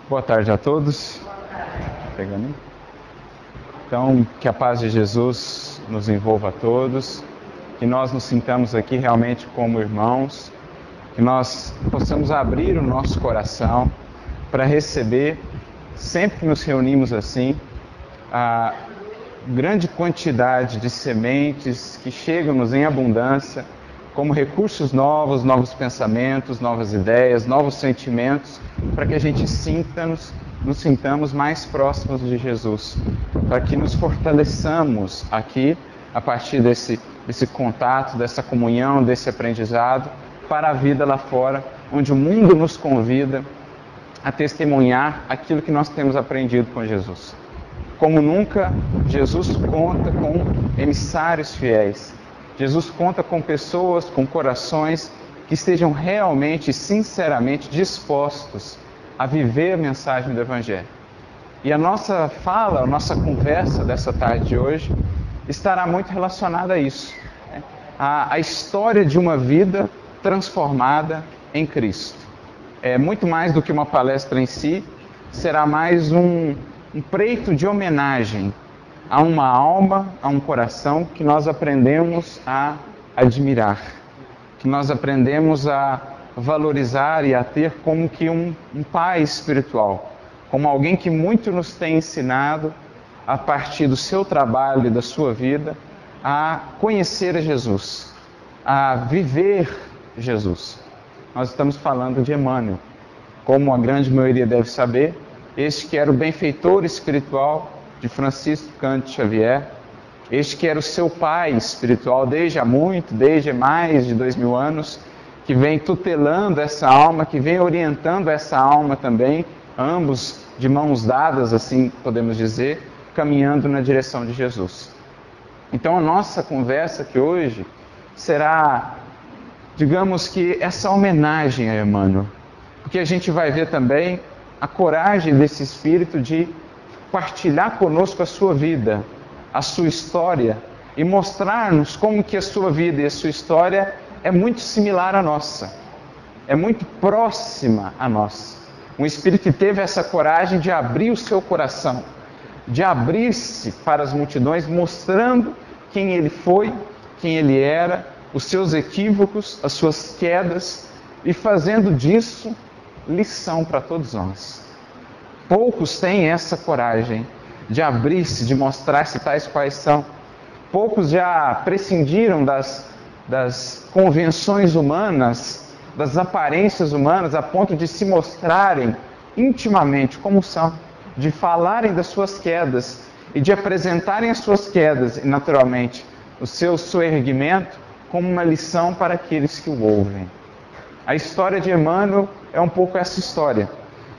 Boa tarde a todos. Pegando. Então, que a paz de Jesus nos envolva a todos, que nós nos sintamos aqui realmente como irmãos, que nós possamos abrir o nosso coração para receber, sempre que nos reunimos assim, a grande quantidade de sementes que chegam-nos em abundância, como recursos novos, novos pensamentos, novas ideias, novos sentimentos, para que a gente nos sintamos mais próximos de Jesus, para que nos fortaleçamos aqui, a partir desse contato, dessa comunhão, desse aprendizado, para a vida lá fora, onde o mundo nos convida a testemunhar aquilo que nós temos aprendido com Jesus. Como nunca, Jesus conta com emissários fiéis. Jesus conta com pessoas, com corações que estejam realmente, sinceramente dispostos a viver a mensagem do Evangelho. E a nossa fala, a nossa conversa dessa tarde de hoje estará muito relacionada a isso. A história de uma vida transformada em Cristo. É muito mais do que uma palestra em si, será mais um preito de homenagem a uma alma, a um coração que nós aprendemos a admirar, que nós aprendemos a valorizar e a ter como que um pai espiritual, como alguém que muito nos tem ensinado, a partir do seu trabalho e da sua vida, a conhecer a Jesus, a viver Jesus. Nós estamos falando de Emmanuel. Como a grande maioria deve saber, este que era o benfeitor espiritual de Francisco Cândido Xavier, este que era o seu pai espiritual desde mais de 2000 anos, que vem tutelando essa alma, que vem orientando essa alma também, ambos de mãos dadas, assim podemos dizer, caminhando na direção de Jesus. Então a nossa conversa aqui hoje será, digamos que, essa homenagem a Emmanuel, porque a gente vai ver também a coragem desse espírito de partilhar conosco a sua vida, a sua história, e mostrar-nos como que a sua vida e a sua história é muito similar à nossa, é muito próxima a nós. Um espírito que teve essa coragem de abrir o seu coração, de abrir-se para as multidões, mostrando quem ele foi, quem ele era, os seus equívocos, as suas quedas, e fazendo disso lição para todos nós. Poucos têm essa coragem de abrir-se, de mostrar-se tais quais são. Poucos já prescindiram das convenções humanas, das aparências humanas, a ponto de se mostrarem intimamente como são, de falarem das suas quedas e de apresentarem as suas quedas e, naturalmente, o seu soerguimento como uma lição para aqueles que o ouvem. A história de Emmanuel é um pouco essa história.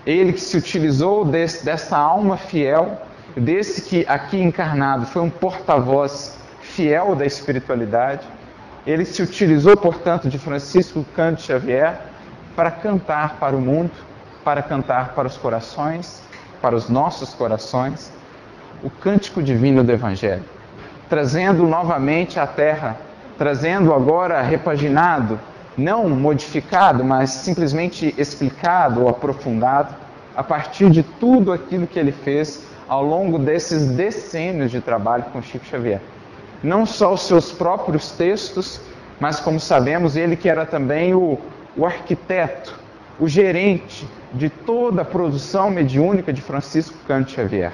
Ele que se utilizou dessa alma fiel, desse que aqui encarnado foi um porta-voz fiel da espiritualidade, ele se utilizou, portanto, de Francisco Cândido Xavier para cantar para o mundo, para cantar para os corações, para os nossos corações, o cântico divino do Evangelho, trazendo novamente à Terra, trazendo agora repaginado, não modificado, mas simplesmente explicado ou aprofundado, a partir de tudo aquilo que ele fez ao longo desses decênios de trabalho com Chico Xavier. Não só os seus próprios textos, mas, como sabemos, ele que era também o arquiteto, o gerente de toda a produção mediúnica de Francisco Cândido Xavier.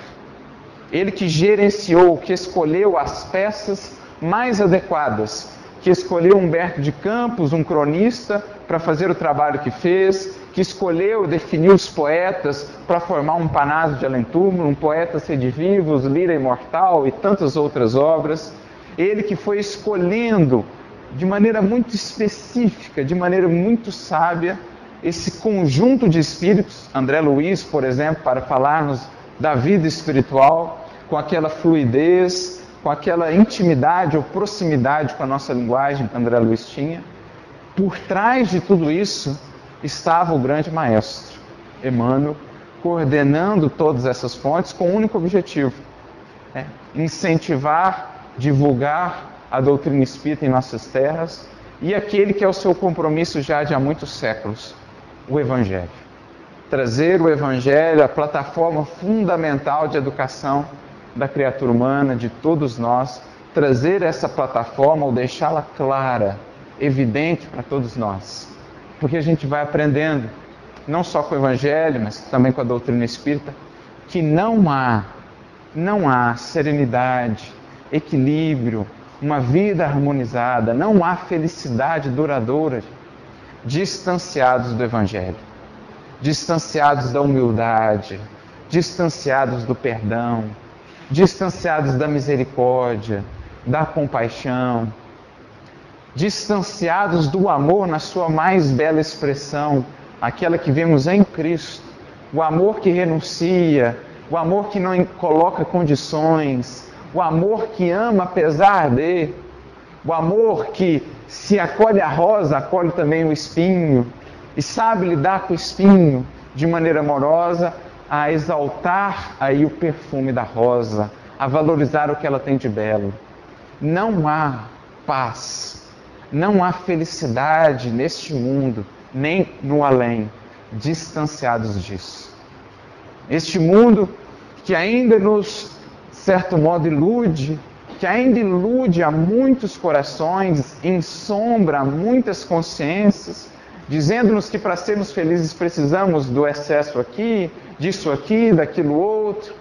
Ele que gerenciou, que escolheu as peças mais adequadas, que escolheu Humberto de Campos, um cronista, para fazer o trabalho que fez, que escolheu, definiu os poetas para formar um Panácio de Além-Túmulo, um Poeta Sedivivos, Lira Imortal e tantas outras obras. Ele que foi escolhendo de maneira muito específica, de maneira muito sábia, esse conjunto de espíritos, André Luiz, por exemplo, para falarmos da vida espiritual, com aquela fluidez, com aquela intimidade ou proximidade com a nossa linguagem que André Luiz tinha. Por trás de tudo isso estava o grande maestro, Emmanuel, coordenando todas essas fontes com um único objetivo: incentivar, divulgar a doutrina espírita em nossas terras e aquele que é o seu compromisso já de há muitos séculos, o Evangelho. trazer o Evangelho, a plataforma fundamental de educação da criatura humana, de todos nós, trazer essa plataforma ou deixá-la clara, evidente para todos nós. Porque a gente vai aprendendo, não só com o Evangelho, mas também com a doutrina espírita, que não há serenidade, equilíbrio, uma vida harmonizada, não há felicidade duradoura distanciados do Evangelho, distanciados da humildade, distanciados do perdão, distanciados da misericórdia, da compaixão, distanciados do amor na sua mais bela expressão, aquela que vemos em Cristo, o amor que renuncia, o amor que não coloca condições, o amor que ama apesar de, o amor que se acolhe a rosa, acolhe também o espinho, e sabe lidar com o espinho de maneira amorosa, a exaltar aí o perfume da rosa, a valorizar o que ela tem de belo. Não há paz, não há felicidade neste mundo, nem no além, distanciados disso. Este mundo que ainda nos, de certo modo, ilude, que ainda ilude a muitos corações, ensombra muitas consciências, dizendo-nos que para sermos felizes precisamos do excesso aqui, disso aqui, daquilo outro.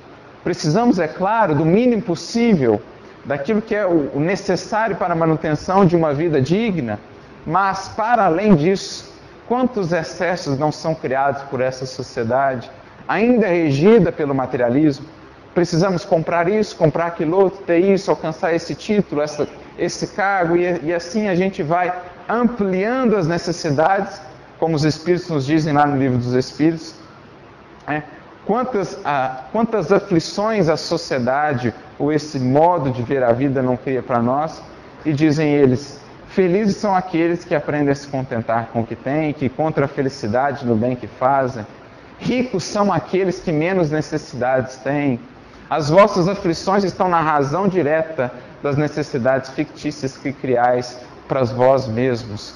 Precisamos, é claro, do mínimo possível, daquilo que é o necessário para a manutenção de uma vida digna, mas, para além disso, quantos excessos não são criados por essa sociedade, ainda regida pelo materialismo? Precisamos comprar isso, comprar aquilo outro, ter isso, alcançar esse título, esse cargo, e assim a gente vai ampliando as necessidades, como os Espíritos nos dizem lá no Livro dos Espíritos. Quantas aflições a sociedade, ou esse modo de ver a vida não cria para nós, e dizem eles: felizes são aqueles que aprendem a se contentar com o que têm, que encontram a felicidade no bem que fazem. Ricos são aqueles que menos necessidades têm. As vossas aflições estão na razão direta das necessidades fictícias que criais para vós mesmos.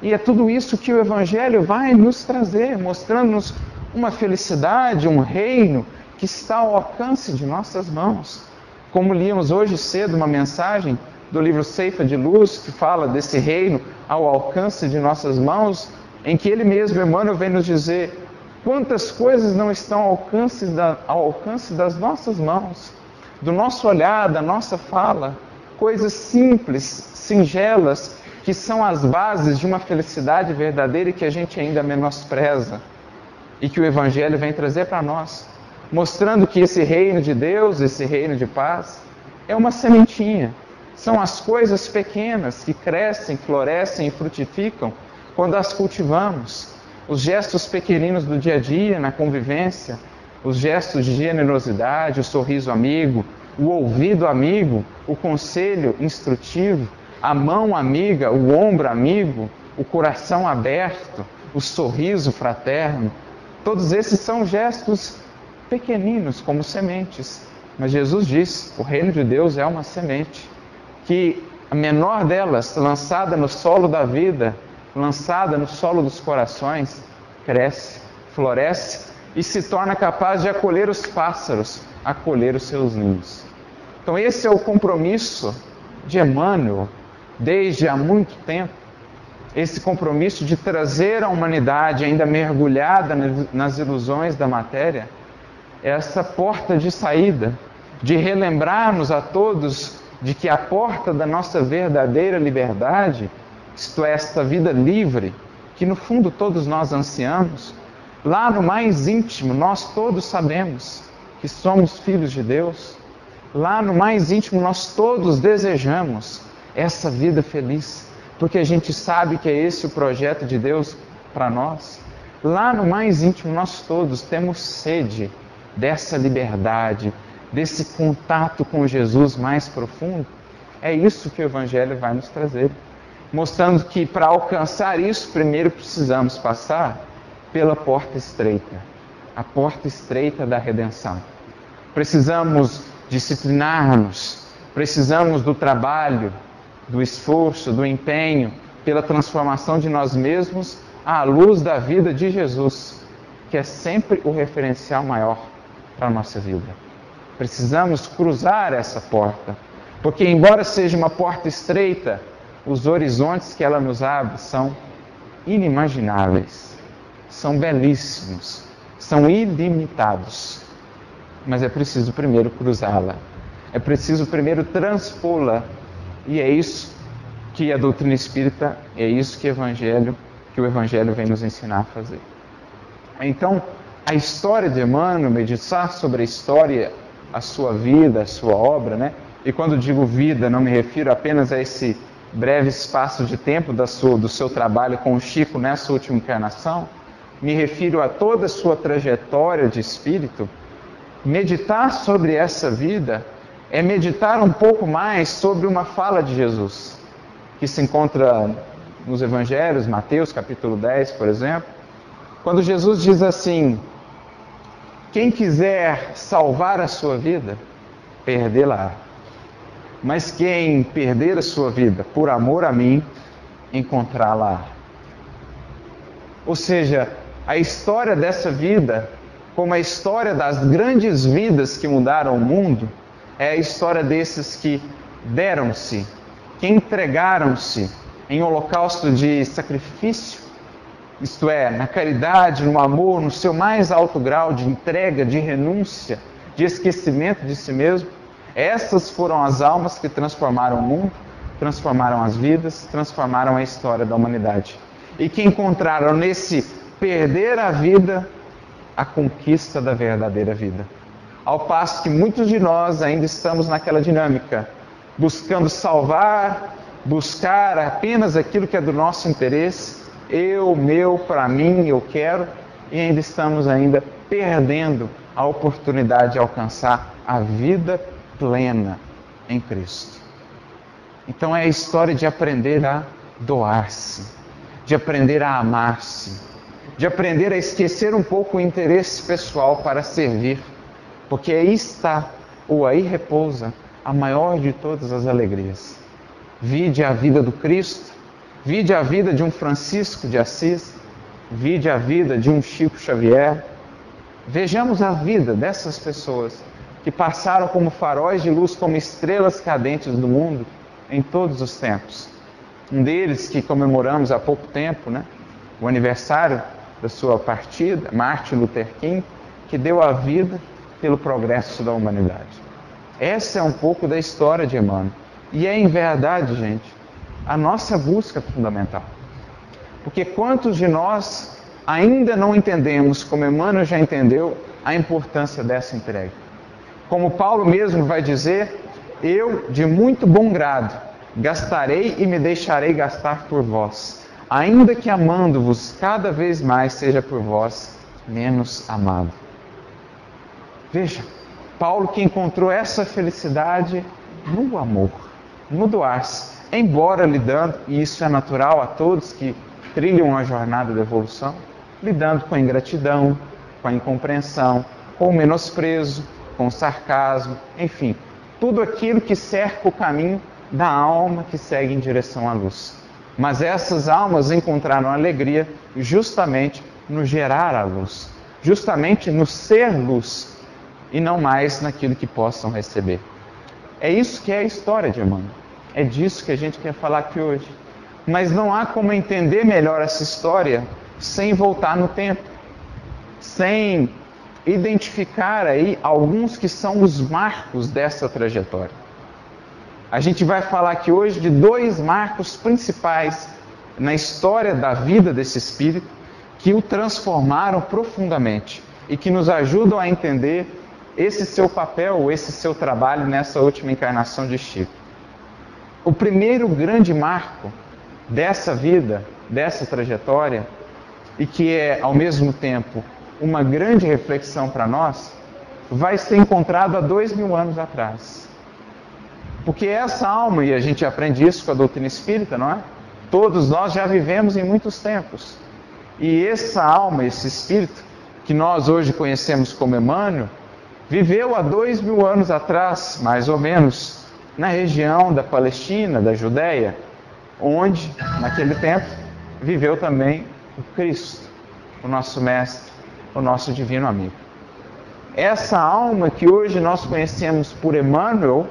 E é tudo isso que o Evangelho vai nos trazer, mostrando-nos uma felicidade, um reino que está ao alcance de nossas mãos. Como líamos hoje cedo uma mensagem do livro Ceifa de Luz, que fala desse reino ao alcance de nossas mãos, em que ele mesmo, Emmanuel, vem nos dizer quantas coisas não estão ao alcance das nossas mãos, do nosso olhar, da nossa fala, coisas simples, singelas, que são as bases de uma felicidade verdadeira e que a gente ainda menospreza, e que o Evangelho vem trazer para nós, mostrando que esse reino de Deus, esse reino de paz, é uma sementinha. São as coisas pequenas que crescem, florescem e frutificam quando as cultivamos. Os gestos pequeninos do dia a dia, na convivência, os gestos de generosidade, o sorriso amigo, o ouvido amigo, o conselho instrutivo, a mão amiga, o ombro amigo, o coração aberto, o sorriso fraterno. Todos esses são gestos pequeninos, como sementes. Mas Jesus diz: o reino de Deus é uma semente, que a menor delas, lançada no solo da vida, lançada no solo dos corações, cresce, floresce e se torna capaz de acolher os pássaros, acolher os seus ninhos. Então esse é o compromisso de Emmanuel, desde há muito tempo, esse compromisso de trazer a humanidade ainda mergulhada nas ilusões da matéria, essa porta de saída, de relembrar-nos a todos de que a porta da nossa verdadeira liberdade, isto é, esta vida livre, que no fundo todos nós ansiamos, lá no mais íntimo nós todos sabemos que somos filhos de Deus, lá no mais íntimo nós todos desejamos essa vida feliz, porque a gente sabe que é esse o projeto de Deus para nós. Lá no mais íntimo nós todos temos sede dessa liberdade, desse contato com Jesus mais profundo. É isso que o Evangelho vai nos trazer, mostrando que para alcançar isso, primeiro precisamos passar pela porta estreita, a porta estreita da redenção. Precisamos disciplinar-nos, precisamos do trabalho, do esforço, do empenho, pela transformação de nós mesmos à luz da vida de Jesus, porque é sempre o referencial maior para a nossa vida. Precisamos cruzar essa porta, porque embora seja uma porta estreita, os horizontes que ela nos abre são inimagináveis, são belíssimos, são ilimitados. Mas é preciso primeiro cruzá-la, é preciso primeiro transpô-la, e é isso que a doutrina espírita, é isso que o Evangelho vem nos ensinar a fazer. Então, a história de Emmanuel, meditar sobre a história, a sua vida, a sua obra, né? E quando digo vida, não me refiro apenas a esse breve espaço de tempo do seu trabalho com o Chico nessa última encarnação, me refiro a toda a sua trajetória de espírito. Meditar sobre essa vida é meditar um pouco mais sobre uma fala de Jesus, que se encontra nos Evangelhos, Mateus capítulo 10, por exemplo, quando Jesus diz assim: quem quiser salvar a sua vida, perdê-la. Mas quem perder a sua vida por amor a mim, encontrá-la. Ou seja, a história dessa vida, como a história das grandes vidas que mudaram o mundo, é a história desses que deram-se, que entregaram-se em holocausto de sacrifício, isto é, na caridade, no amor, no seu mais alto grau de entrega, de renúncia, de esquecimento de si mesmo. Essas foram as almas que transformaram o mundo, transformaram as vidas, transformaram a história da humanidade. E que encontraram nesse perder a vida a conquista da verdadeira vida. Ao passo que muitos de nós ainda estamos naquela dinâmica, buscando salvar, buscar apenas aquilo que é do nosso interesse, eu, meu, para mim, eu quero, e ainda estamos perdendo a oportunidade de alcançar a vida plena em Cristo. Então é a história de aprender a doar-se, de aprender a amar-se, de aprender a esquecer um pouco o interesse pessoal para servir, porque aí está, ou aí repousa, a maior de todas as alegrias. Vide a vida do Cristo, vide a vida de um Francisco de Assis, vide a vida de um Chico Xavier. Vejamos a vida dessas pessoas que passaram como faróis de luz, como estrelas cadentes do mundo em todos os tempos. Um deles que comemoramos há pouco tempo, o aniversário da sua partida, Martin Luther King, que deu a vida pelo progresso da humanidade. Essa é um pouco da história de Emmanuel. E é, em verdade, gente, a nossa busca fundamental. Porque quantos de nós ainda não entendemos, como Emmanuel já entendeu, a importância dessa entrega? Como Paulo mesmo vai dizer: eu, de muito bom grado, gastarei e me deixarei gastar por vós, ainda que amando-vos cada vez mais seja por vós menos amado. Veja, Paulo que encontrou essa felicidade no amor, no doar-se, embora lidando, e isso é natural a todos que trilham a jornada da evolução, lidando com a ingratidão, com a incompreensão, com o menosprezo, com o sarcasmo, enfim, tudo aquilo que cerca o caminho da alma que segue em direção à luz. Mas essas almas encontraram alegria justamente no gerar a luz, justamente no ser luz, e não mais naquilo que possam receber. É isso que é a história de Emmanuel. É disso que a gente quer falar aqui hoje. Mas não há como entender melhor essa história sem voltar no tempo, sem identificar aí alguns que são os marcos dessa trajetória. A gente vai falar aqui hoje de dois marcos principais na história da vida desse espírito que o transformaram profundamente e que nos ajudam a entender esse seu papel, esse seu trabalho nessa última encarnação de Chico. O primeiro grande marco dessa vida, dessa trajetória, e que é ao mesmo tempo uma grande reflexão para nós, vai ser encontrado há 2000 anos atrás. Porque essa alma, e a gente aprende isso com a doutrina espírita, não é? Todos nós já vivemos em muitos tempos. E essa alma, esse espírito, que nós hoje conhecemos como Emmanuel, viveu há 2000 anos atrás, mais ou menos, na região da Palestina, da Judéia, onde, naquele tempo, viveu também o Cristo, o nosso Mestre, o nosso divino amigo. Essa alma que hoje nós conhecemos por Emmanuel,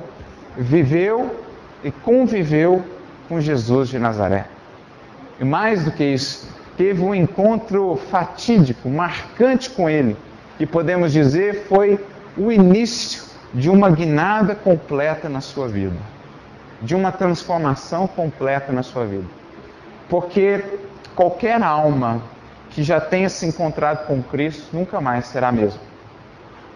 viveu e conviveu com Jesus de Nazaré. E mais do que isso, teve um encontro fatídico, marcante com ele, que podemos dizer foi o início de uma guinada completa na sua vida, de uma transformação completa na sua vida. Porque qualquer alma que já tenha se encontrado com Cristo nunca mais será a mesma.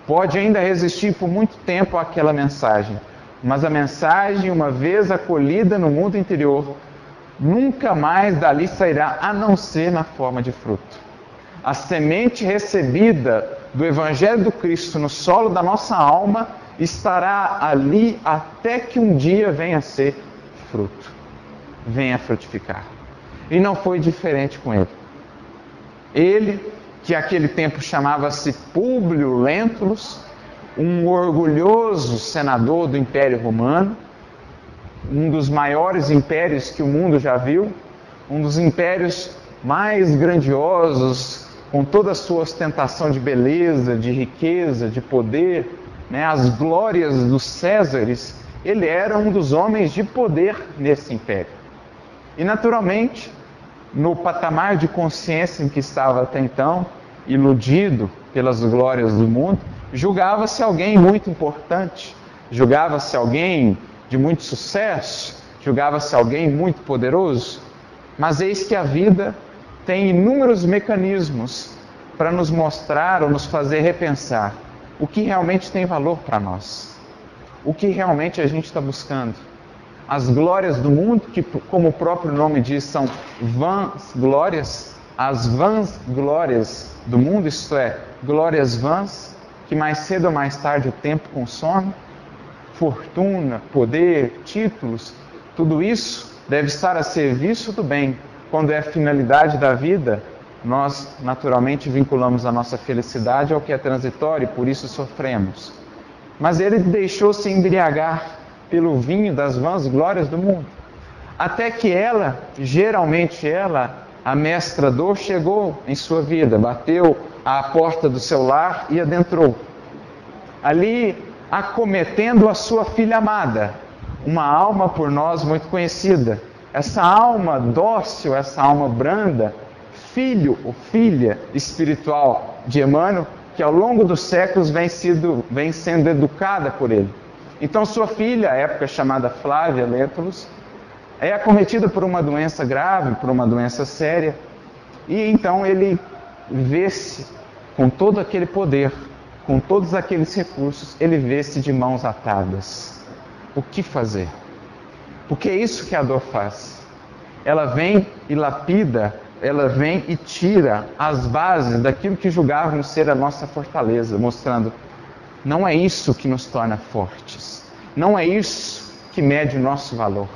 Pode ainda resistir por muito tempo àquela mensagem, mas a mensagem, uma vez acolhida no mundo interior, nunca mais dali sairá, a não ser na forma de fruto. A semente recebida do Evangelho do Cristo no solo da nossa alma estará ali até que um dia venha a ser fruto, venha a frutificar. E não foi diferente com ele. Ele, que naquele tempo chamava-se Públio Lentulus, um orgulhoso senador do Império Romano, um dos maiores impérios que o mundo já viu, um dos impérios mais grandiosos, com toda a sua ostentação de beleza, de riqueza, de poder, as glórias dos Césares. Ele era um dos homens de poder nesse império. E naturalmente, no patamar de consciência em que estava até então, iludido pelas glórias do mundo, julgava-se alguém muito importante, julgava-se alguém de muito sucesso, julgava-se alguém muito poderoso. Mas eis que a vida tem inúmeros mecanismos para nos mostrar ou nos fazer repensar o que realmente tem valor para nós, o que realmente a gente está buscando. As glórias do mundo, que como o próprio nome diz, são vãs glórias, as vãs glórias do mundo, isto é, glórias vãs, que mais cedo ou mais tarde o tempo consome, fortuna, poder, títulos, tudo isso deve estar a serviço do bem. Quando é a finalidade da vida, nós naturalmente vinculamos a nossa felicidade ao que é transitório e por isso sofremos. Mas ele deixou-se embriagar pelo vinho das vãs glórias do mundo, até que geralmente a mestra dor, chegou em sua vida, bateu à porta do seu lar e adentrou. Ali, acometendo a sua filha amada, uma alma por nós muito conhecida, essa alma dócil, essa alma branda, filho ou filha espiritual de Emmanuel, que ao longo dos séculos vem sendo educada por ele. Então sua filha, à época chamada Flávia Lentulus, é acometida por uma doença grave, por uma doença séria, e então ele vê-se com todo aquele poder, com todos aqueles recursos, ele vê-se de mãos atadas. O que fazer? Porque é isso que a dor faz. Ela vem e lapida, ela vem e tira as bases daquilo que julgávamos ser a nossa fortaleza, mostrando: não é isso que nos torna fortes, não é isso que mede o nosso valor.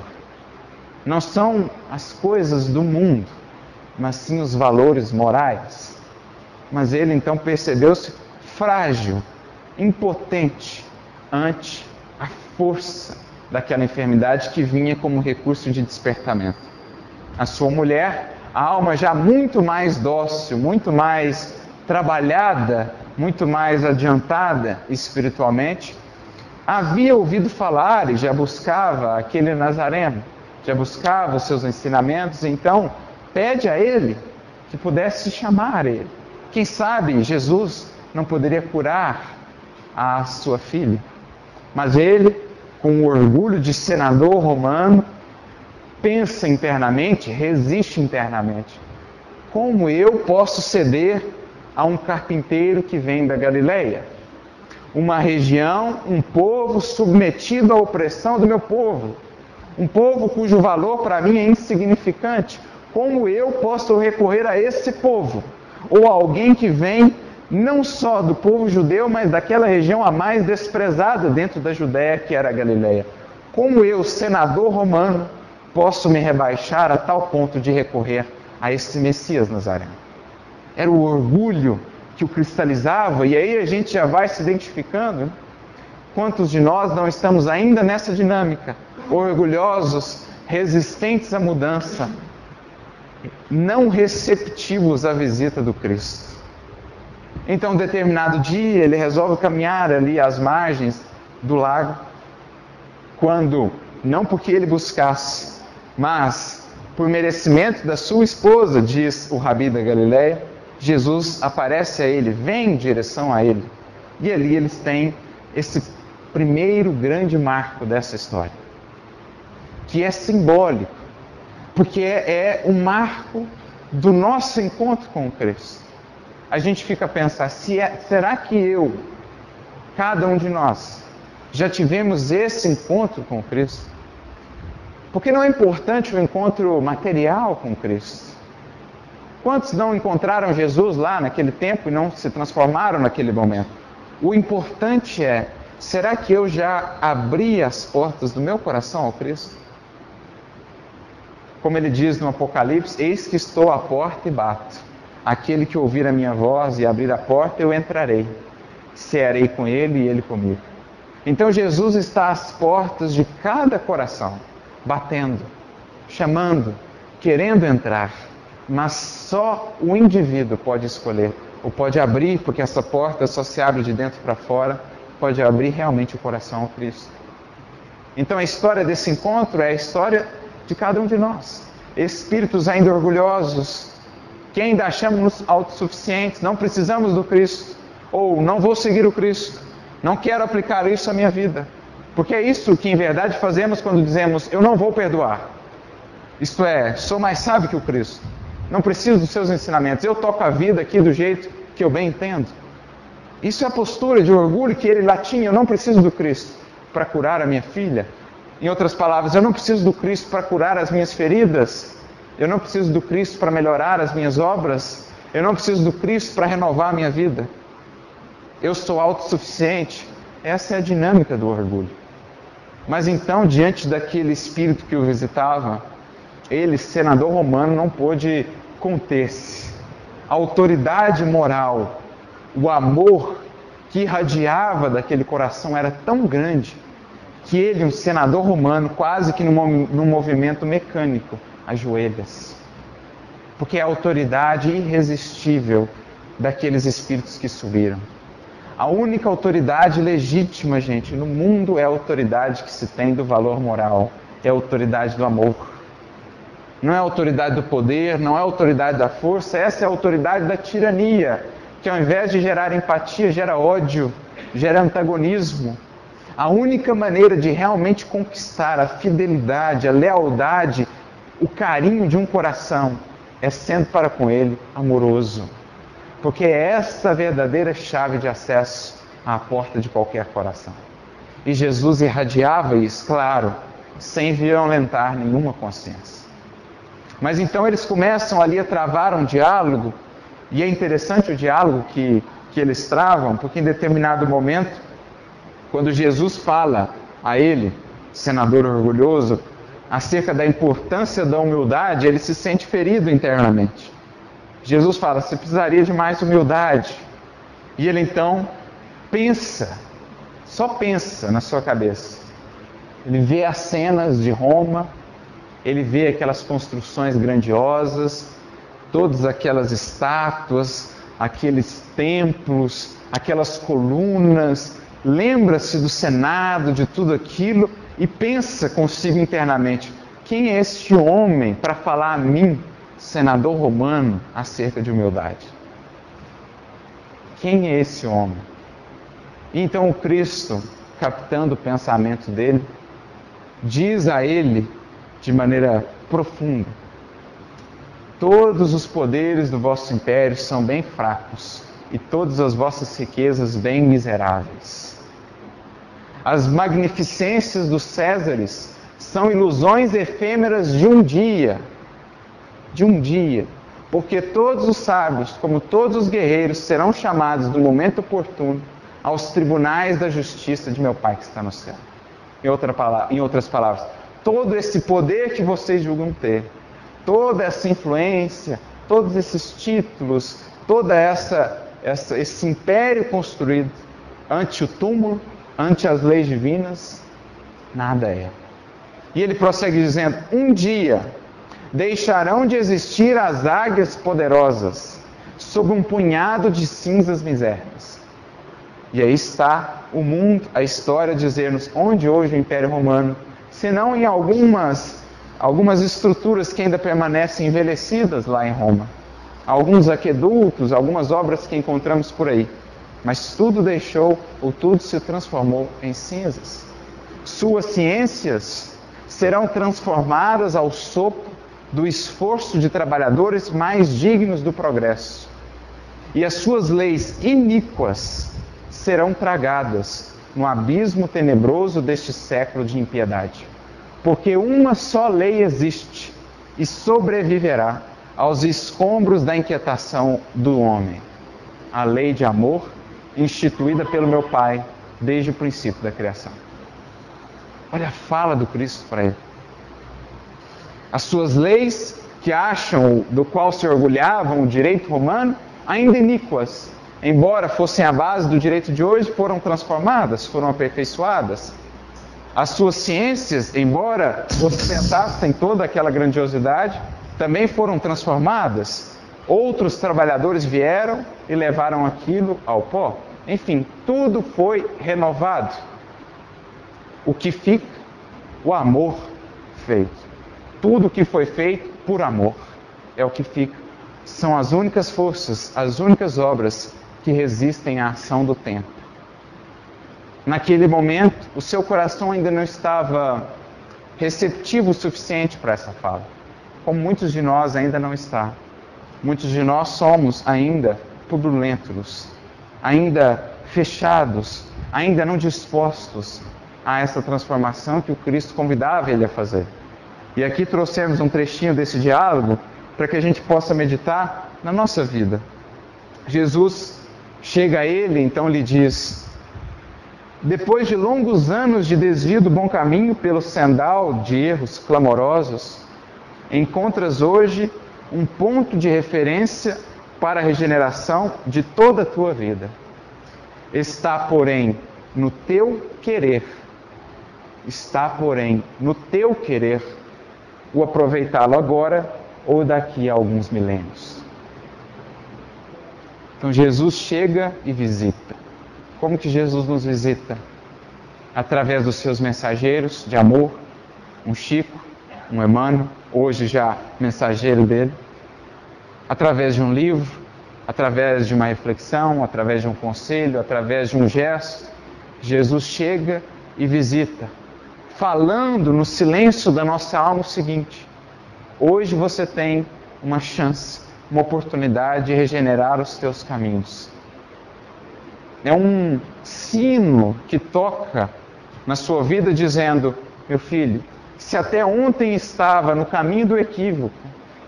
Não são as coisas do mundo, mas sim os valores morais. Mas ele então percebeu-se frágil, impotente ante a força daquela enfermidade que vinha como recurso de despertamento. A sua mulher, a alma já muito mais dócil, muito mais trabalhada, muito mais adiantada espiritualmente, havia ouvido falar e já buscava aquele Nazareno, já buscava os seus ensinamentos, então pede a ele que pudesse chamar ele. Quem sabe Jesus não poderia curar a sua filha. Mas ele, com o orgulho de senador romano, pensa internamente, resiste internamente. Como eu posso ceder a um carpinteiro que vem da Galileia? Uma região, um povo submetido à opressão do meu povo. Um povo cujo valor para mim é insignificante. Como eu posso recorrer a esse povo? Ou a alguém que vem não só do povo judeu, mas daquela região a mais desprezada dentro da Judéia, que era a Galileia. Como eu, senador romano, posso me rebaixar a tal ponto de recorrer a esse Messias Nazareno? Era o orgulho que o cristalizava, e aí a gente já vai se identificando. Quantos de nós não estamos ainda nessa dinâmica? Orgulhosos, resistentes à mudança, não receptivos à visita do Cristo. Então, um determinado dia, ele resolve caminhar ali às margens do lago, quando, não porque ele buscasse, mas por merecimento da sua esposa, diz o Rabi da Galileia, Jesus aparece a ele, vem em direção a ele. E ali eles têm esse primeiro grande marco dessa história, que é simbólico, porque é um marco do nosso encontro com Cristo. A gente fica a pensar, será que cada um de nós, já tivemos esse encontro com Cristo? Porque não é importante o encontro material com Cristo. Quantos não encontraram Jesus lá naquele tempo e não se transformaram naquele momento? O importante é, será que eu já abri as portas do meu coração ao Cristo? Como ele diz no Apocalipse, eis que estou à porta e bato. Aquele que ouvir a minha voz e abrir a porta, eu entrarei. Cearei com ele e ele comigo. Então Jesus está às portas de cada coração, batendo, chamando, querendo entrar. Mas só o indivíduo pode escolher, ou pode abrir, porque essa porta só se abre de dentro para fora, pode abrir realmente o coração ao Cristo. Então a história desse encontro é a história de cada um de nós. Espíritos ainda orgulhosos, que ainda achamos-nos autossuficientes, não precisamos do Cristo, ou não vou seguir o Cristo, não quero aplicar isso à minha vida. Porque é isso que em verdade fazemos quando dizemos, eu não vou perdoar. Isto é, sou mais sábio que o Cristo. Não preciso dos seus ensinamentos. Eu toco a vida aqui do jeito que eu bem entendo. Isso é a postura de orgulho que ele lá tinha. Eu não preciso do Cristo para curar a minha filha. Em outras palavras, eu não preciso do Cristo para curar as minhas feridas. Eu não preciso do Cristo para melhorar as minhas obras. Eu não preciso do Cristo para renovar a minha vida. Eu sou autossuficiente. Essa é a dinâmica do orgulho. Mas então, diante daquele espírito que o visitava, ele, senador romano, não pôde conter-se. A autoridade moral, o amor que irradiava daquele coração era tão grande que ele, um senador romano, quase que num movimento mecânico, ajoelha-se. Porque é a autoridade irresistível daqueles espíritos que subiram. A única autoridade legítima, gente, no mundo é a autoridade que se tem do valor moral, é a autoridade do amor. Não é a autoridade do poder, não é a autoridade da força, essa é a autoridade da tirania, que ao invés de gerar empatia, gera ódio, gera antagonismo. A única maneira de realmente conquistar a fidelidade, a lealdade, o carinho de um coração, é sendo para com ele amoroso. Porque é essa a verdadeira chave de acesso à porta de qualquer coração. E Jesus irradiava isso, claro, sem violentar nenhuma consciência. Mas então eles começam ali a travar um diálogo, e é interessante o diálogo que eles travam, porque em determinado momento, quando Jesus fala a ele, senador orgulhoso, acerca da importância da humildade, ele se sente ferido internamente. Jesus fala, você precisaria de mais humildade. E ele então pensa, só pensa na sua cabeça. Ele vê as cenas de Roma, ele vê aquelas construções grandiosas, todas aquelas estátuas, aqueles templos, aquelas colunas, lembra-se do Senado, de tudo aquilo, e pensa consigo internamente, quem é este homem para falar a mim, senador romano, acerca de humildade? Quem é esse homem? E então o Cristo, captando o pensamento dele, diz a ele de maneira profunda, todos os poderes do vosso império são bem fracos, e todas as vossas riquezas bem miseráveis. As magnificências dos Césares são ilusões efêmeras de um dia, porque todos os sábios, como todos os guerreiros, serão chamados no momento oportuno aos tribunais da justiça de meu Pai que está no céu. Em outras palavras, todo esse poder que vocês julgam ter, toda essa influência, todos esses títulos, toda esse império construído ante o túmulo, ante as leis divinas, nada é. E ele prossegue dizendo, um dia deixarão de existir as águias poderosas, sob um punhado de cinzas misérrimas. E aí está o mundo, a história, dizer-nos onde hoje o Império Romano, senão em algumas estruturas que ainda permanecem envelhecidas lá em Roma. Alguns aquedutos, algumas obras que encontramos por aí. Mas tudo deixou, ou tudo se transformou em cinzas. Suas ciências serão transformadas ao sopro do esforço de trabalhadores mais dignos do progresso. E as suas leis iníquas serão tragadas no abismo tenebroso deste século de impiedade. Porque uma só lei existe e sobreviverá aos escombros da inquietação do homem. A lei de amor instituída pelo meu Pai desde o princípio da criação. Olha a fala do Cristo para ele. As suas leis, que acham do qual se orgulhavam o direito romano, ainda iníquas, embora fossem a base do direito de hoje, foram transformadas, foram aperfeiçoadas. As suas ciências, embora ostentassem toda aquela grandiosidade, também foram transformadas. Outros trabalhadores vieram e levaram aquilo ao pó. Enfim, tudo foi renovado. O que fica? O amor feito. Tudo que foi feito por amor é o que fica. São as únicas forças, as únicas obras que resistem à ação do tempo. Naquele momento, o seu coração ainda não estava receptivo o suficiente para essa fala. Como muitos de nós ainda não está. Muitos de nós somos ainda turbulentos, ainda fechados, ainda não dispostos a essa transformação que o Cristo convidava ele a fazer. E aqui trouxemos um trechinho desse diálogo para que a gente possa meditar na nossa vida. Jesus chega a ele, então lhe diz: depois de longos anos de desvio do bom caminho pelo sendal de erros clamorosos, encontras hoje um ponto de referência para a regeneração de toda a tua vida. Está, porém, no teu querer. Está, porém, no teu querer o aproveitá-lo agora ou daqui a alguns milênios. Então Jesus chega e visita. Como que Jesus nos visita? Através dos seus mensageiros de amor, um Chico, um Emmanuel, hoje já mensageiro dele, através de um livro, através de uma reflexão, através de um conselho, através de um gesto. Jesus chega e visita, falando no silêncio da nossa alma o seguinte: hoje você tem uma chance, uma oportunidade de regenerar os teus caminhos. É um sino que toca na sua vida dizendo: meu filho, se até ontem estava no caminho do equívoco,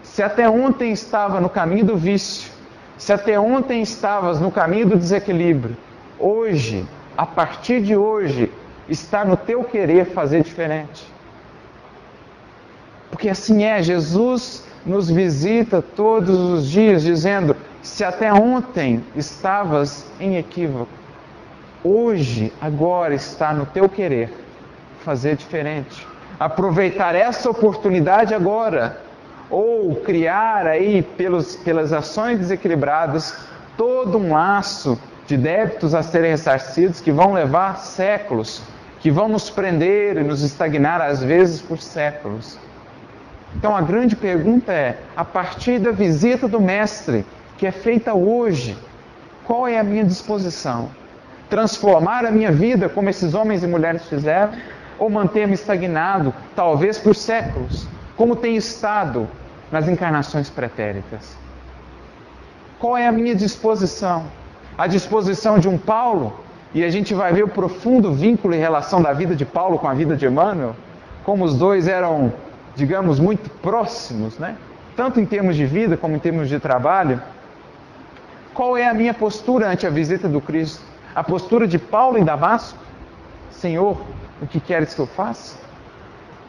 se até ontem estava no caminho do vício, se até ontem estavas no caminho do desequilíbrio, hoje, a partir de hoje, está no teu querer fazer diferente. Porque assim é, Jesus nos visita todos os dias dizendo: se até ontem estavas em equívoco, hoje, agora está no teu querer fazer diferente. Aproveitar essa oportunidade agora, ou criar aí pelas ações desequilibradas todo um laço de débitos a serem ressarcidos que vão levar séculos, que vão nos prender e nos estagnar às vezes por séculos. Então a grande pergunta é, a partir da visita do Mestre, que é feita hoje, qual é a minha disposição? Transformar a minha vida como esses homens e mulheres fizeram? Ou manter-me estagnado, talvez por séculos, como tem estado nas encarnações pretéritas? Qual é a minha disposição? A disposição de um Paulo, e a gente vai ver o profundo vínculo e relação da vida de Paulo com a vida de Emmanuel, como os dois eram, digamos, muito próximos, né? Tanto em termos de vida como em termos de trabalho. Qual é a minha postura ante a visita do Cristo? A postura de Paulo em Damasco? Senhor, o que queres que eu faça?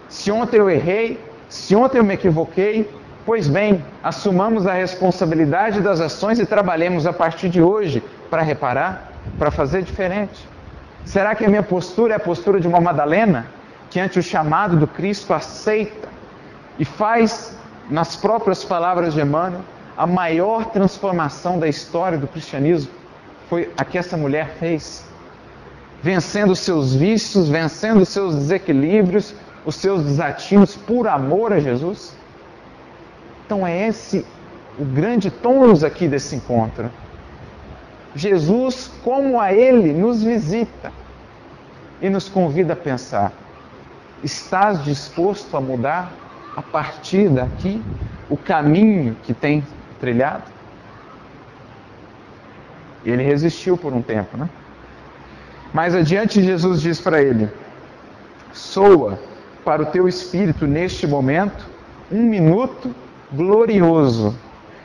Se ontem eu errei, se ontem eu me equivoquei, pois bem, assumamos a responsabilidade das ações e trabalhemos a partir de hoje para reparar, para fazer diferente. Será que a minha postura é a postura de uma Madalena, que ante o chamado do Cristo aceita e faz, nas próprias palavras de Emmanuel, a maior transformação da história do cristianismo foi a que essa mulher fez. Vencendo os seus vícios, vencendo os seus desequilíbrios, os seus desatinos, por amor a Jesus. Então é esse o grande tônus aqui desse encontro. Jesus, como a Ele, nos visita e nos convida a pensar: estás disposto a mudar a partir daqui o caminho que tem trilhado? Ele resistiu por um tempo, né? Mais adiante, Jesus diz para ele: soa para o teu espírito neste momento um minuto glorioso,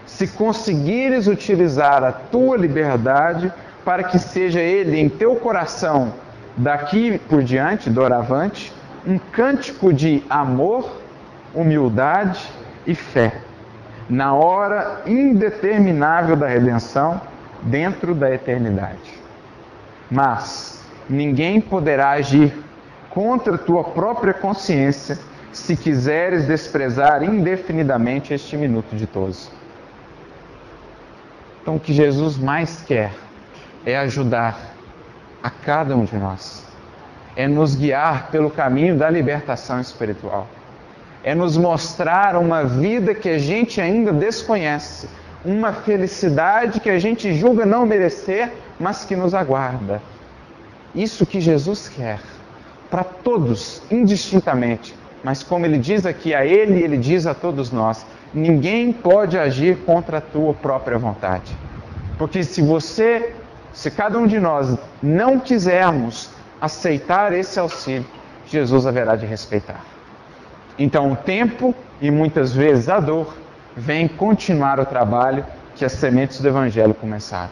se conseguires utilizar a tua liberdade para que seja ele em teu coração, daqui por diante, doravante, um cântico de amor, humildade e fé, na hora indeterminável da redenção, dentro da eternidade. Mas ninguém poderá agir contra a tua própria consciência se quiseres desprezar indefinidamente este minuto ditoso. Então, o que Jesus mais quer é ajudar a cada um de nós, é nos guiar pelo caminho da libertação espiritual, é nos mostrar uma vida que a gente ainda desconhece, uma felicidade que a gente julga não merecer, mas que nos aguarda. Isso que Jesus quer para todos, indistintamente. Mas como Ele diz aqui a Ele, Ele diz a todos nós: ninguém pode agir contra a tua própria vontade. Porque se cada um de nós não quisermos aceitar esse auxílio, Jesus haverá de respeitar. Então o tempo, e muitas vezes a dor, vem continuar o trabalho que as sementes do Evangelho começaram.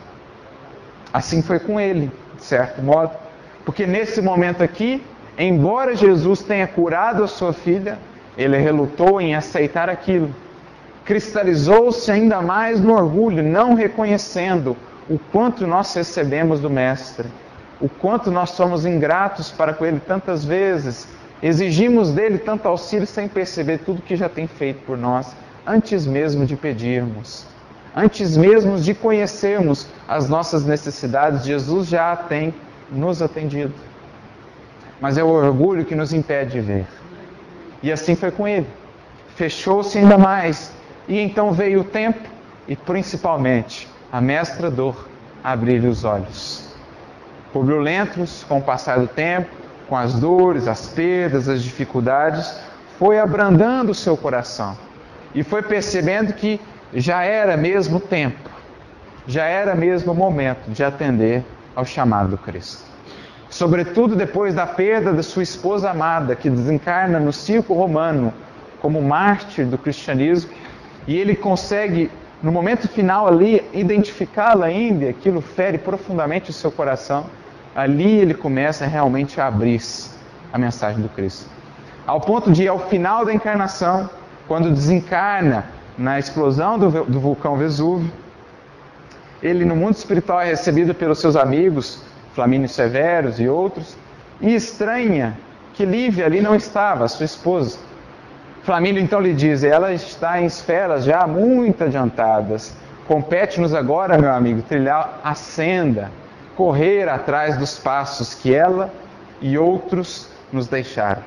Assim foi com ele, de certo modo. Porque nesse momento aqui, embora Jesus tenha curado a sua filha, ele relutou em aceitar aquilo. Cristalizou-se ainda mais no orgulho, não reconhecendo o quanto nós recebemos do Mestre, o quanto nós somos ingratos para com Ele tantas vezes, exigimos dele tanto auxílio sem perceber tudo que já tem feito por nós, antes mesmo de pedirmos, antes mesmo de conhecermos as nossas necessidades, Jesus já tem nos atendido. Mas é o orgulho que nos impede de ver. E assim foi com ele. Fechou-se ainda mais. E então veio o tempo e principalmente a mestra dor abrir-lhe os olhos. Publio-Lentulus, com o passar do tempo, com as dores, as perdas, as dificuldades, foi abrandando o seu coração. E foi percebendo que já era mesmo tempo, já era mesmo o momento de atender ao chamado do Cristo. Sobretudo depois da perda da sua esposa amada, que desencarna no circo romano como mártir do cristianismo, e ele consegue, no momento final ali, identificá-la ainda, e aquilo fere profundamente o seu coração. Ali ele começa realmente a abrir-se à mensagem do Cristo. Ao ponto de, ao final da encarnação, quando desencarna na explosão do vulcão Vesúvio, ele no mundo espiritual é recebido pelos seus amigos, Flamínio Severus e outros, e estranha que Lívia ali não estava, a sua esposa. Flamínio então lhe diz: ela está em esferas já muito adiantadas. Compete-nos agora, meu amigo, trilhar a senda, correr atrás dos passos que ela e outros nos deixaram.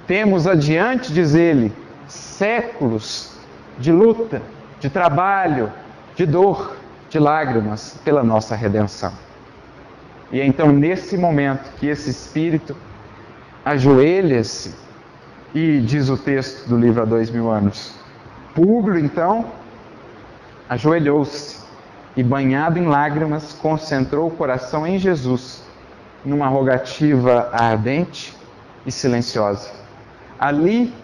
Temos adiante, diz ele, séculos de luta, de trabalho, de dor, de lágrimas pela nossa redenção. E é então nesse momento que esse Espírito ajoelha-se e diz o texto do livro Há 2000 anos. Públio então ajoelhou-se e, banhado em lágrimas, concentrou o coração em Jesus, numa rogativa ardente e silenciosa. Ali,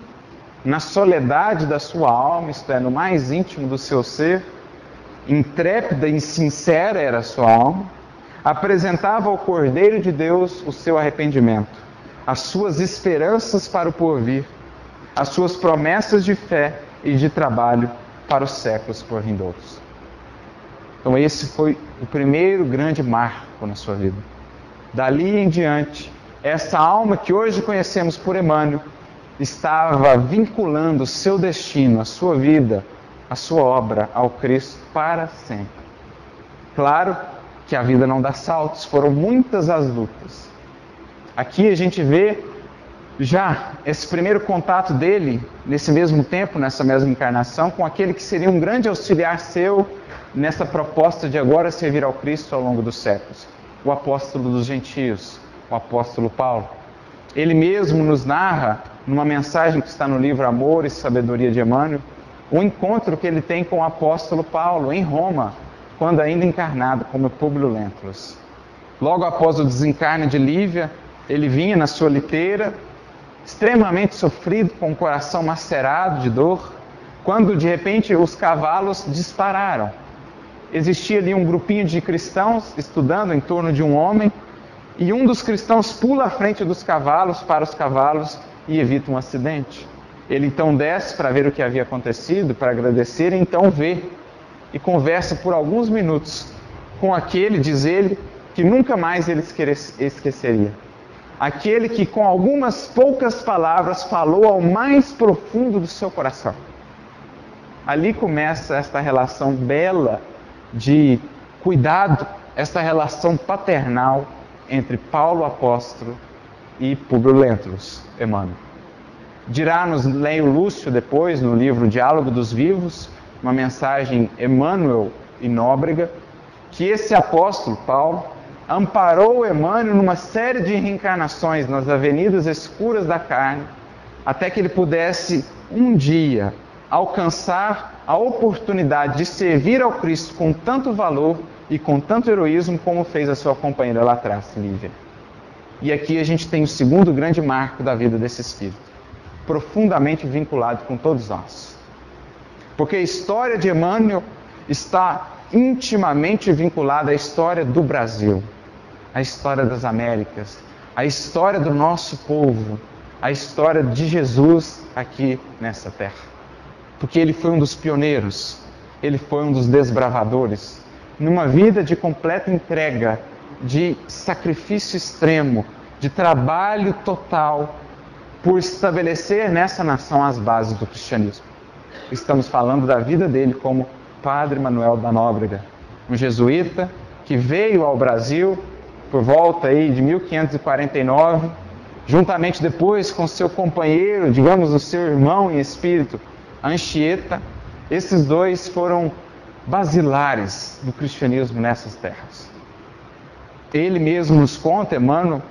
na soledade da sua alma, isto é, no mais íntimo do seu ser, intrépida e sincera era a sua alma, apresentava ao Cordeiro de Deus o seu arrependimento, as suas esperanças para o porvir, as suas promessas de fé e de trabalho para os séculos por vindouros. Então esse foi o primeiro grande marco na sua vida. Dali em diante, essa alma que hoje conhecemos por Emmanuel, estava vinculando o seu destino, a sua vida, a sua obra ao Cristo para sempre. Claro que a vida não dá saltos, foram muitas as lutas. Aqui a gente vê já esse primeiro contato dele, nesse mesmo tempo, nessa mesma encarnação, com aquele que seria um grande auxiliar seu nessa proposta de agora servir ao Cristo ao longo dos séculos. O apóstolo dos gentios, o apóstolo Paulo. Ele mesmo nos narra, numa mensagem que está no livro Amor e Sabedoria de Emmanuel, o encontro que ele tem com o apóstolo Paulo em Roma, quando ainda encarnado como Públio Lentulus. Logo após o desencarne de Lívia, ele vinha na sua liteira, extremamente sofrido, com o coração macerado de dor, quando de repente os cavalos dispararam. Existia ali um grupinho de cristãos estudando em torno de um homem, e um dos cristãos pula à frente dos cavalos, para os cavalos, e evita um acidente. Ele então desce para ver o que havia acontecido, para agradecer, e então vê, e conversa por alguns minutos com aquele, diz ele, que nunca mais ele esqueceria. Aquele que com algumas poucas palavras falou ao mais profundo do seu coração. Ali começa esta relação bela de cuidado, esta relação paternal entre Paulo apóstolo e Públio Lentulus, Emmanuel. Dirá-nos Leio Lúcio depois, no livro Diálogo dos Vivos, uma mensagem Emmanuel e Nóbrega, que esse apóstolo, Paulo, amparou Emmanuel numa série de reencarnações nas avenidas escuras da carne, até que ele pudesse um dia alcançar a oportunidade de servir ao Cristo com tanto valor e com tanto heroísmo como fez a sua companheira lá atrás, Lívia. E aqui a gente tem o segundo grande marco da vida desse espírito, profundamente vinculado com todos nós. Porque a história de Emmanuel está intimamente vinculada à história do Brasil, à história das Américas, à história do nosso povo, à história de Jesus aqui nessa terra. Porque ele foi um dos pioneiros, ele foi um dos desbravadores, numa vida de completa entrega, de sacrifício extremo, de trabalho total, por estabelecer nessa nação as bases do cristianismo. Estamos falando da vida dele como Padre Manuel da Nóbrega, um jesuíta que veio ao Brasil por volta aí de 1549, juntamente depois com seu companheiro, digamos, o seu irmão em espírito, Anchieta. Esses dois foram basilares do cristianismo nessas terras. Ele mesmo nos conta, Emmanuel,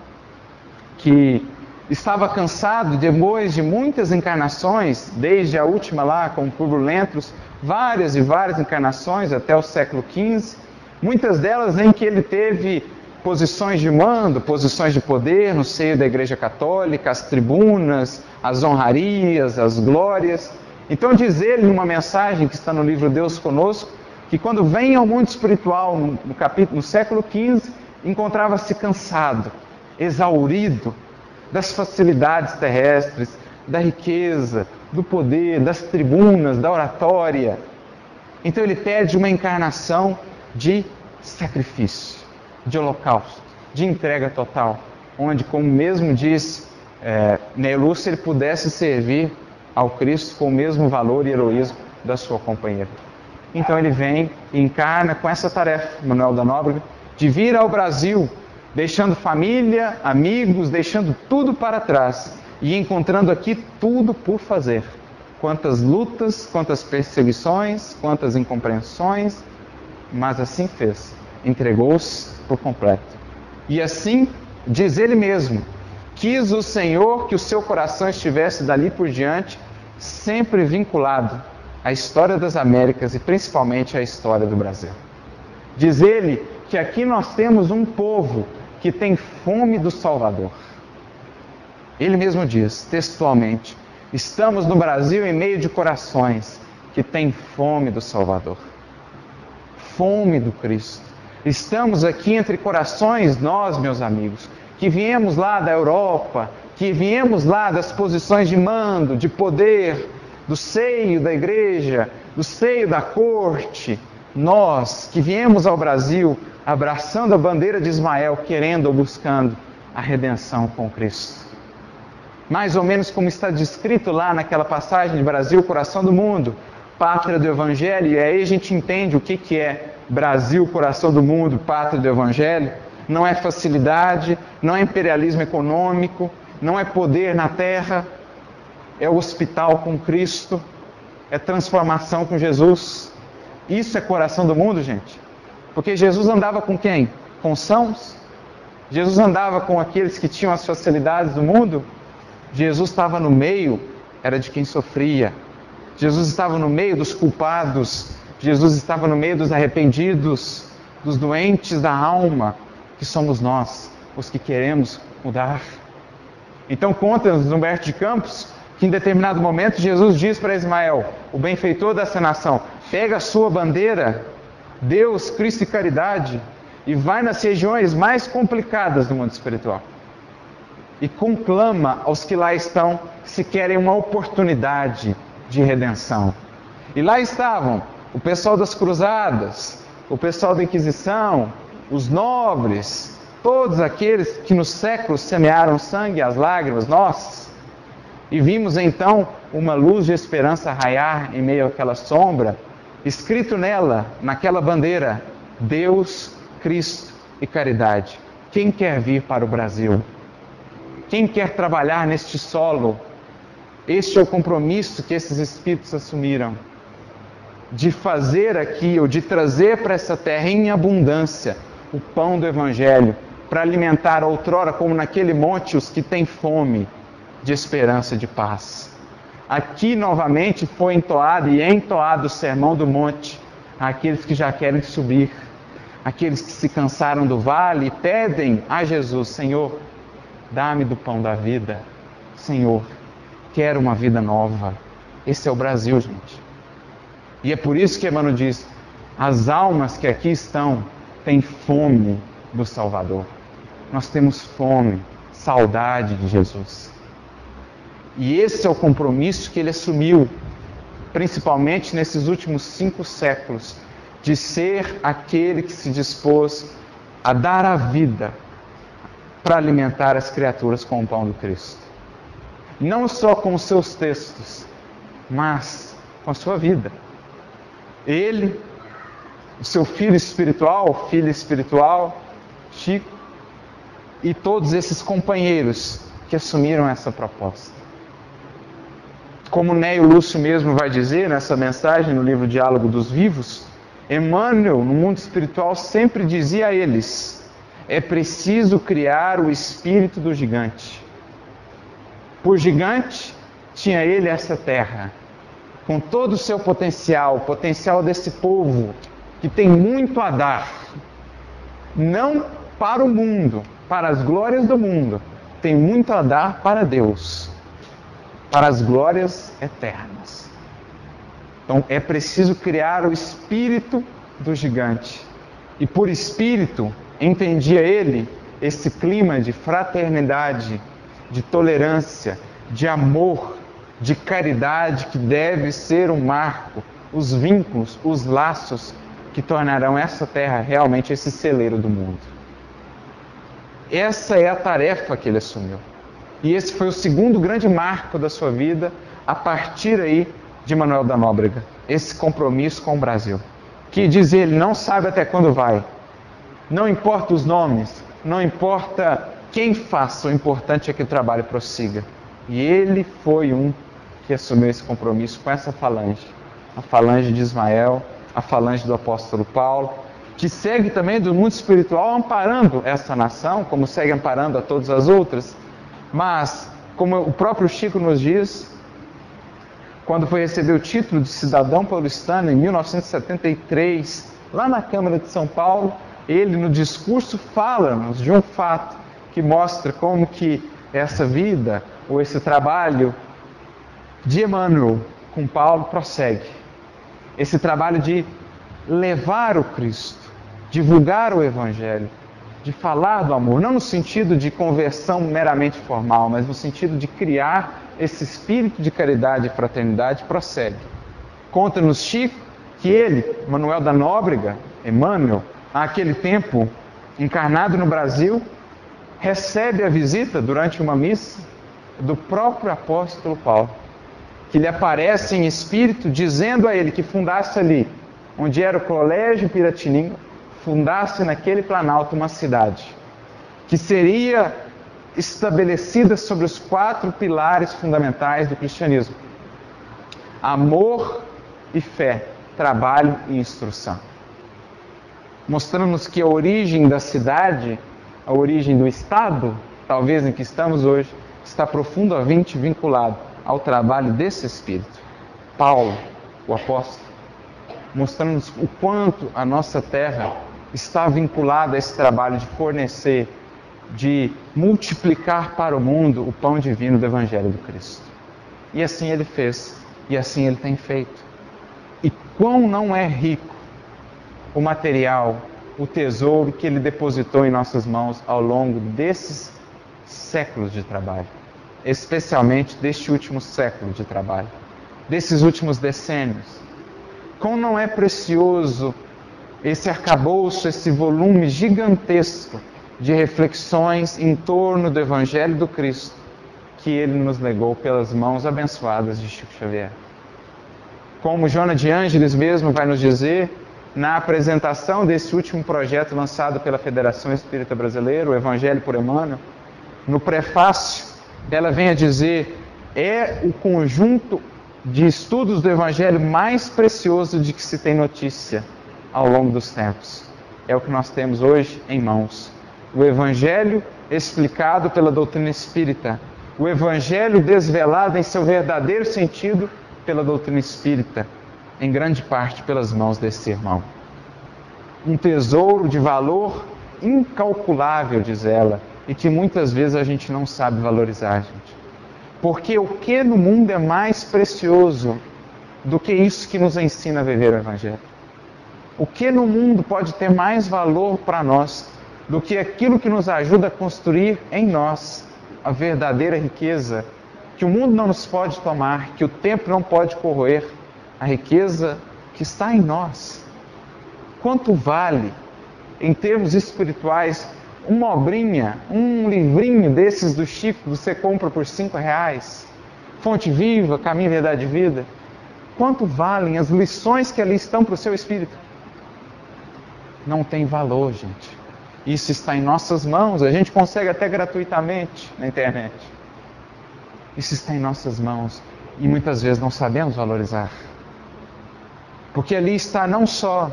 que estava cansado depois de muitas encarnações, desde a última lá com Públio Lentulus, várias e várias encarnações até o século XV, muitas delas em que ele teve posições de mando, posições de poder no seio da Igreja Católica, as tribunas, as honrarias, as glórias. Então diz ele numa mensagem que está no livro Deus Conosco, que quando vem ao mundo espiritual, no século XV, encontrava-se cansado, exaurido das facilidades terrestres, da riqueza, do poder, das tribunas, da oratória. Então ele pede uma encarnação de sacrifício, de holocausto, de entrega total, onde, como mesmo disse Leio Lúcio, ele pudesse servir ao Cristo com o mesmo valor e heroísmo da sua companheira. Então ele vem e encarna com essa tarefa, Manuel da Nóbrega, de vir ao Brasil, deixando família, amigos, deixando tudo para trás e encontrando aqui tudo por fazer. Quantas lutas, quantas perseguições, quantas incompreensões, mas assim fez, entregou-se por completo. E assim, diz ele mesmo, quis o Senhor que o seu coração estivesse dali por diante sempre vinculado à história das Américas e principalmente à história do Brasil. Diz ele que aqui nós temos um povo que tem fome do Salvador. Ele mesmo diz, textualmente, estamos no Brasil em meio de corações que têm fome do Salvador, fome do Cristo. Estamos aqui entre corações, nós, meus amigos, que viemos lá da Europa, que viemos lá das posições de mando, de poder, do seio da igreja, do seio da corte, nós que viemos ao Brasil abraçando a bandeira de Ismael, querendo ou buscando a redenção com Cristo. Mais ou menos como está descrito lá naquela passagem de Brasil, coração do mundo, pátria do Evangelho, e aí a gente entende o que é Brasil, coração do mundo, pátria do Evangelho. Não é facilidade, não é imperialismo econômico, não é poder na terra, é o hospital com Cristo, é transformação com Jesus. Isso é coração do mundo, gente. Porque Jesus andava com quem? Com sãos? Jesus andava com aqueles que tinham as facilidades do mundo? Jesus estava no meio, era de quem sofria. Jesus estava no meio dos culpados. Jesus estava no meio dos arrependidos, dos doentes da alma, que somos nós, os que queremos mudar. Então conta-nos Humberto de Campos que em determinado momento Jesus diz para Ismael, o benfeitor dessa nação, pega a sua bandeira, Deus, Cristo e caridade, e vai nas regiões mais complicadas do mundo espiritual. E conclama aos que lá estão, se querem uma oportunidade de redenção. E lá estavam o pessoal das cruzadas, o pessoal da Inquisição, os nobres, todos aqueles que nos séculos semearam sangue e as lágrimas nossas. E vimos então uma luz de esperança raiar em meio àquela sombra, escrito nela, naquela bandeira, Deus, Cristo e caridade. Quem quer vir para o Brasil? Quem quer trabalhar neste solo? Este é o compromisso que esses espíritos assumiram, de fazer aqui, ou de trazer para essa terra em abundância, o pão do Evangelho, para alimentar outrora, como naquele monte, os que têm fome de esperança e de paz. Aqui novamente foi entoado e é entoado o sermão do monte àqueles que já querem subir, aqueles que se cansaram do vale e pedem a Jesus, Senhor, dá-me do pão da vida, Senhor, quero uma vida nova. Esse é o Brasil, gente. E é por isso que Emmanuel diz, as almas que aqui estão têm fome do Salvador. Nós temos fome, saudade de Jesus. E esse é o compromisso que ele assumiu, principalmente nesses últimos 5 séculos, de ser aquele que se dispôs a dar a vida para alimentar as criaturas com o pão do Cristo. Não só com os seus textos, mas com a sua vida. Ele, o seu filho espiritual, Chico, e todos esses companheiros que assumiram essa proposta. Como Neio Lúcio mesmo vai dizer nessa mensagem no livro Diálogo dos Vivos, Emmanuel, no mundo espiritual, sempre dizia a eles, é preciso criar o espírito do gigante. Por gigante, tinha ele essa terra, com todo o seu potencial, o potencial desse povo, que tem muito a dar, não para o mundo, para as glórias do mundo, tem muito a dar para Deus, para as glórias eternas. Então é preciso criar o espírito do gigante. E por espírito, entendia ele esse clima de fraternidade, de tolerância, de amor, de caridade que deve ser um marco, os vínculos, os laços que tornarão essa terra realmente esse celeiro do mundo. Essa é a tarefa que ele assumiu. E esse foi o segundo grande marco da sua vida, a partir aí de Manuel da Nóbrega. Esse compromisso com o Brasil. Que, diz ele, não sabe até quando vai. Não importa os nomes, não importa quem faça, o importante é que o trabalho prossiga. E ele foi um que assumiu esse compromisso com essa falange. A falange de Ismael, a falange do apóstolo Paulo, que segue também do mundo espiritual amparando essa nação, como segue amparando a todas as outras. Mas, como o próprio Chico nos diz, quando foi receber o título de cidadão paulistano em 1973, lá na Câmara de São Paulo, ele no discurso fala-nos de um fato que mostra como que essa vida, ou esse trabalho de Emmanuel com Paulo prossegue. Esse trabalho de levar o Cristo, divulgar o Evangelho, de falar do amor, não no sentido de conversão meramente formal, mas no sentido de criar esse espírito de caridade e fraternidade, prossegue. Conta-nos Chico que ele, Manuel da Nóbrega, Emmanuel, àquele tempo encarnado no Brasil, recebe a visita durante uma missa do próprio apóstolo Paulo. que lhe aparece em espírito, dizendo a ele que fundasse ali, onde era o Colégio Piratininga, fundasse naquele planalto uma cidade, que seria estabelecida sobre os 4 pilares fundamentais do cristianismo: amor e fé, trabalho e instrução. Mostrando-nos que a origem da cidade, a origem do Estado, talvez em que estamos hoje, está profundamente vinculado ao trabalho desse Espírito. Paulo, o apóstolo, mostrando-nos o quanto a nossa terra está vinculada a esse trabalho de fornecer, de multiplicar para o mundo o pão divino do Evangelho do Cristo. E assim ele fez, e assim ele tem feito. E quão não é rico o material, o tesouro que ele depositou em nossas mãos ao longo desses séculos de trabalho, especialmente deste último século de trabalho, desses últimos decênios. Quão não é precioso esse arcabouço, esse volume gigantesco de reflexões em torno do Evangelho do Cristo que ele nos legou pelas mãos abençoadas de Chico Xavier. Como Joana de Ângeles mesmo vai nos dizer, na apresentação desse último projeto lançado pela Federação Espírita Brasileira, o Evangelho por Emmanuel, no prefácio, ela vem a dizer: é o conjunto de estudos do Evangelho mais precioso de que se tem notícia ao longo dos tempos. É o que nós temos hoje em mãos. O Evangelho explicado pela doutrina espírita. O Evangelho desvelado em seu verdadeiro sentido pela doutrina espírita, em grande parte pelas mãos desse irmão. Um tesouro de valor incalculável, diz ela, e que muitas vezes a gente não sabe valorizar, gente. Porque o que no mundo é mais precioso do que isso que nos ensina a viver o Evangelho? O que no mundo pode ter mais valor para nós do que aquilo que nos ajuda a construir em nós a verdadeira riqueza que o mundo não nos pode tomar, que o tempo não pode corroer, a riqueza que está em nós? Quanto vale, em termos espirituais, uma obrinha, um livrinho desses do Chico que você compra por R$5? Fonte Viva, Caminho, Verdade e Vida. Quanto valem as lições que ali estão para o seu espírito? Não tem valor, gente. Isso está em nossas mãos, a gente consegue até gratuitamente na internet. Isso está em nossas mãos e muitas vezes não sabemos valorizar. Porque ali está não só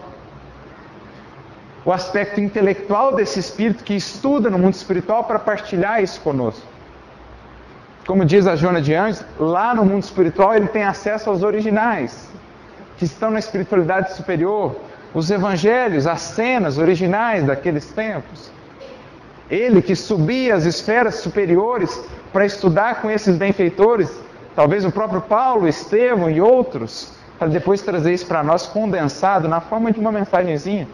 o aspecto intelectual desse espírito que estuda no mundo espiritual para partilhar isso conosco. Como diz a Joana de Ângeles, lá no mundo espiritual ele tem acesso aos originais, que estão na espiritualidade superior, os evangelhos, as cenas originais daqueles tempos. Ele que subia às esferas superiores para estudar com esses benfeitores, talvez o próprio Paulo, Estevão e outros, para depois trazer isso para nós condensado na forma de uma mensagenzinha.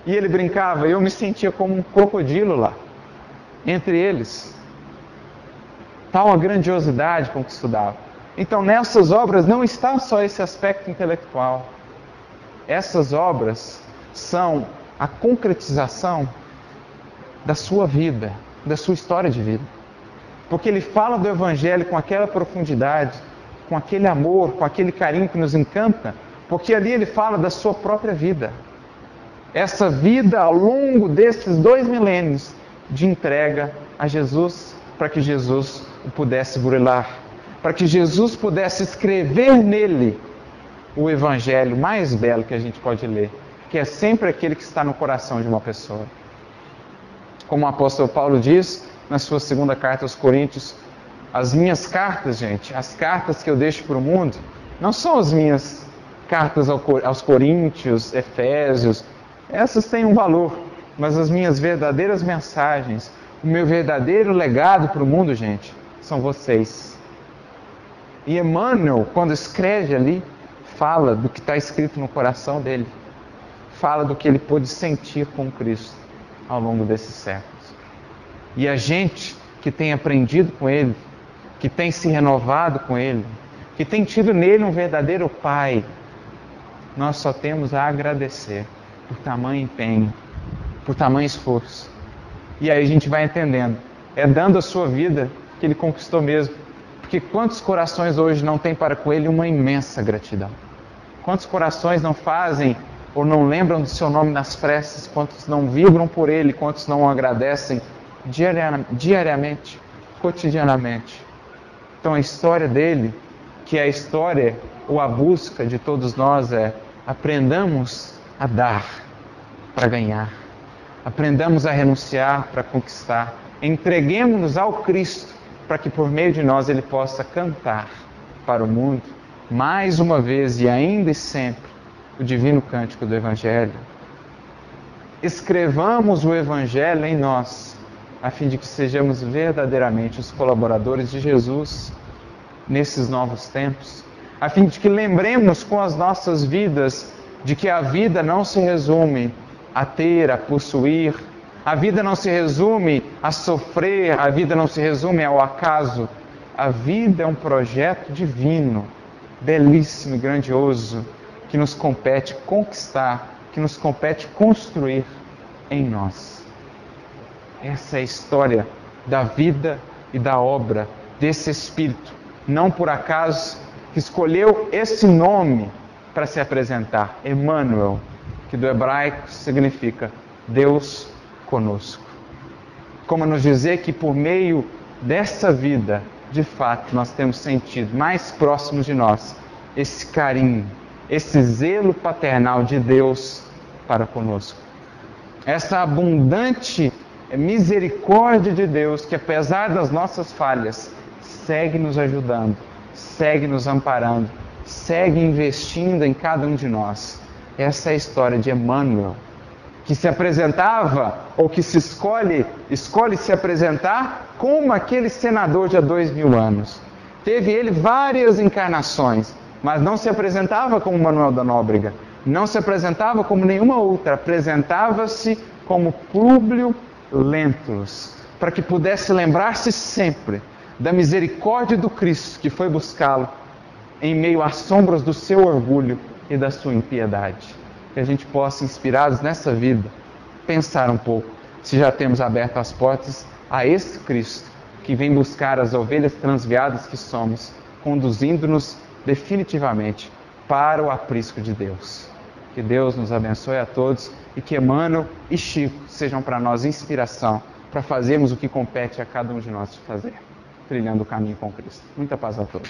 E ele brincava, eu me sentia como um crocodilo lá, entre eles. Tal a grandiosidade com que estudava. Então nessas obras não está só esse aspecto intelectual. Essas obras são a concretização da sua vida, da sua história de vida. Porque ele fala do Evangelho com aquela profundidade, com aquele amor, com aquele carinho que nos encanta, porque ali ele fala da sua própria vida. Essa vida ao longo desses 2 milênios de entrega a Jesus, para que Jesus o pudesse burilar, para que Jesus pudesse escrever nele o Evangelho mais belo que a gente pode ler, que é sempre aquele que está no coração de uma pessoa. Como o apóstolo Paulo diz na sua 2ª carta aos Coríntios, as minhas cartas, gente, as cartas que eu deixo para o mundo, não são as minhas cartas aos Coríntios, Efésios, essas têm um valor, mas as minhas verdadeiras mensagens, o meu verdadeiro legado para o mundo, gente, são vocês. E Emmanuel, quando escreve ali, fala do que está escrito no coração dele, fala do que ele pôde sentir com Cristo ao longo desses séculos. E a gente que tem aprendido com ele, que tem se renovado com ele, que tem tido nele um verdadeiro Pai, nós só temos a agradecer por tamanho empenho, por tamanho esforço. E aí a gente vai entendendo, é dando a sua vida que ele conquistou mesmo, Porque quantos corações hoje não têm para com Ele uma imensa gratidão? Quantos corações não fazem ou não lembram do seu nome nas preces? Quantos não vibram por Ele? Quantos não o agradecem diariamente, cotidianamente? Então a história dele, que é a história ou a busca de todos nós, é: aprendamos a dar para ganhar. Aprendamos a renunciar para conquistar. Entreguemos-nos ao Cristo para que por meio de nós Ele possa cantar para o mundo, mais uma vez e ainda e sempre, o divino cântico do Evangelho. Escrevamos o Evangelho em nós, a fim de que sejamos verdadeiramente os colaboradores de Jesus nesses novos tempos, a fim de que lembremos com as nossas vidas de que a vida não se resume a ter, a possuir, a vida não se resume a sofrer, a vida não se resume ao acaso. A vida é um projeto divino, belíssimo e grandioso, que nos compete conquistar, que nos compete construir em nós. Essa é a história da vida e da obra desse Espírito, não por acaso, que escolheu esse nome para se apresentar, Emmanuel, que do hebraico significa Deus conosco. Como nos dizer que por meio dessa vida, de fato, nós temos sentido mais próximos de nós esse carinho, esse zelo paternal de Deus para conosco. Essa abundante misericórdia de Deus que, apesar das nossas falhas, segue nos ajudando, segue nos amparando, segue investindo em cada um de nós. Essa é a história de Emmanuel, que se apresentava, ou que se escolhe se apresentar como aquele senador de há 2000 anos. Teve ele várias encarnações, mas não se apresentava como Manuel da Nóbrega, não se apresentava como nenhuma outra, apresentava-se como Públio Lentulus, para que pudesse lembrar-se sempre da misericórdia do Cristo que foi buscá-lo em meio às sombras do seu orgulho e da sua impiedade. Que a gente possa, inspirados nessa vida, pensar um pouco se já temos aberto as portas a esse Cristo que vem buscar as ovelhas transviadas que somos, conduzindo-nos definitivamente para o aprisco de Deus. Que Deus nos abençoe a todos e que Emmanuel e Chico sejam para nós inspiração para fazermos o que compete a cada um de nós fazer, trilhando o caminho com Cristo. Muita paz a todos.